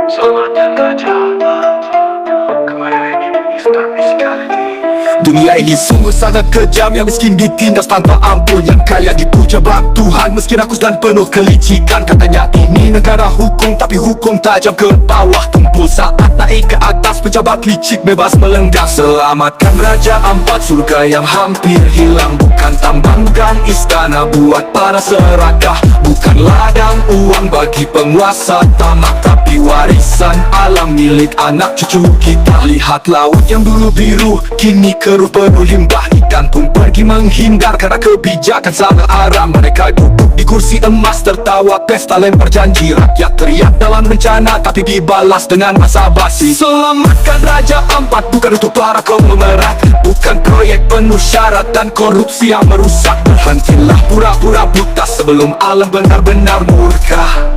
Selamat datang kepada Eastern Musicality. Dunia ini sungguh sangat kejam, yang miskin ditindas tanpa ampun, yang kaya dipuja bak Tuhan meski rakus dan penuh kelicikan. Katanya ini negara hukum, tapi hukum tajam ke bawah. Tumpul saat naik ke atas, pejabat licik bebas melenggang. Selamatkan Raja Ampat, surga yang hampir hilang. Bukan tambang, bukan istana buat para serakah, bukan ladang uang bagi penguasa tamak, tapi warisan alam milik anak cucu kita. Lihat laut yang dulu biru, kini keruh penuh limbah. Ikan pun pergi menghindar karena kebijakan salah arah. Mereka duduk di kursi emas, tertawa pesta lempar janji. Rakyat teriak dalam bencana, tapi dibalas dengan masa basi. Selamatkan Raja Ampat bukan untuk para konglomerat, bukan proyek penuh syarat dan korupsi yang merusak. Berhentilah pura-pura buta sebelum alam benar-benar murka.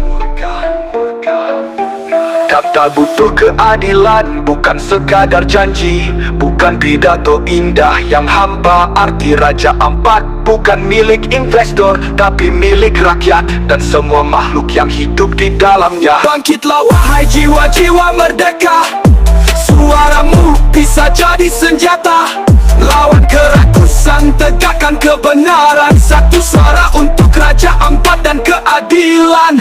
Kita butuh keadilan, bukan sekadar janji, bukan pidato indah yang hampa arti. Raja Ampat bukan milik investor, tapi milik rakyat dan semua makhluk yang hidup di dalamnya. Bangkitlah wahai jiwa-jiwa merdeka, suaramu bisa jadi senjata. Lawan kerakusan, tegakkan kebenaran. Satu suara untuk Raja Ampat dan keadilan.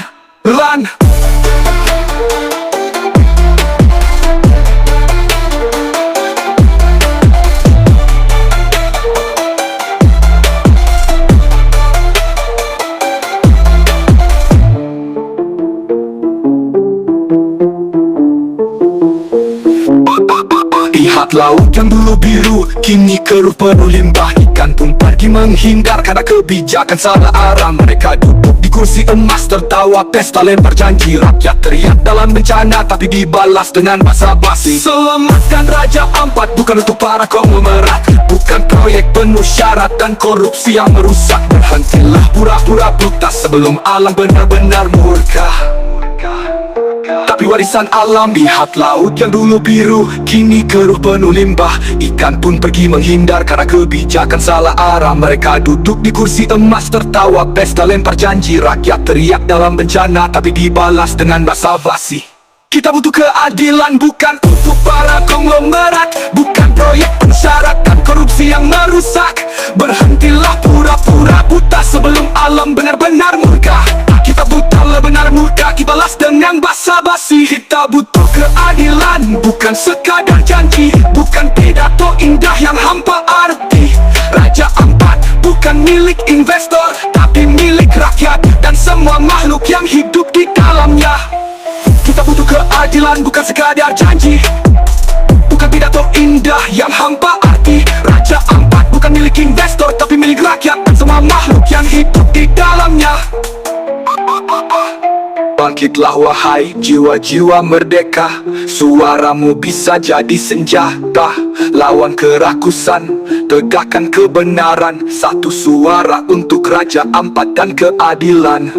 Lihat laut yang dulu biru, kini keruh penuh limbah. Ikan pun pergi menghindar karena kebijakan salah arah. Mereka duduk di kursi emas, tertawa pesta lempar janji. Rakyat teriak dalam bencana, tapi dibalas dengan masa basi. Selamatkan Raja Ampat bukan untuk para konglomerat, bukan proyek penuh syarat dan korupsi yang merusak. Berhentilah pura-pura buta sebelum alam benar-benar murka. Tapi warisan alam, lihat laut yang dulu biru, kini keruh penuh limbah. Ikan pun pergi menghindar karena kebijakan salah arah. Mereka duduk di kursi emas, tertawa pesta lempar janji. Rakyat teriak dalam bencana, tapi dibalas dengan basa-basi. Kita butuh keadilan, bukan untuk para konglomerat, bukan proyek pensyarat dan korupsi yang merusak. Berhentilah pura-pura buta sebelum alam benar-benar murka. Kita buta benar murka, dibalas dengan basa-basi. Kita butuh keadilan, bukan sekadar janji, bukan pidato indah yang hampa arti. Raja Ampat bukan milik investor, tapi milik rakyat dan semua makhluk yang hidup di dalamnya. Kita butuh keadilan, bukan sekadar janji, bukan pidato indah yang hampa arti. Raja Ampat bukan milik investor, tapi milik rakyat dan semua makhluk yang hidup di dalamnya. Bangkitlah wahai jiwa-jiwa merdeka, suaramu bisa jadi senjata. Lawan kerakusan, tegakkan kebenaran. Satu suara untuk Raja Ampat dan keadilan.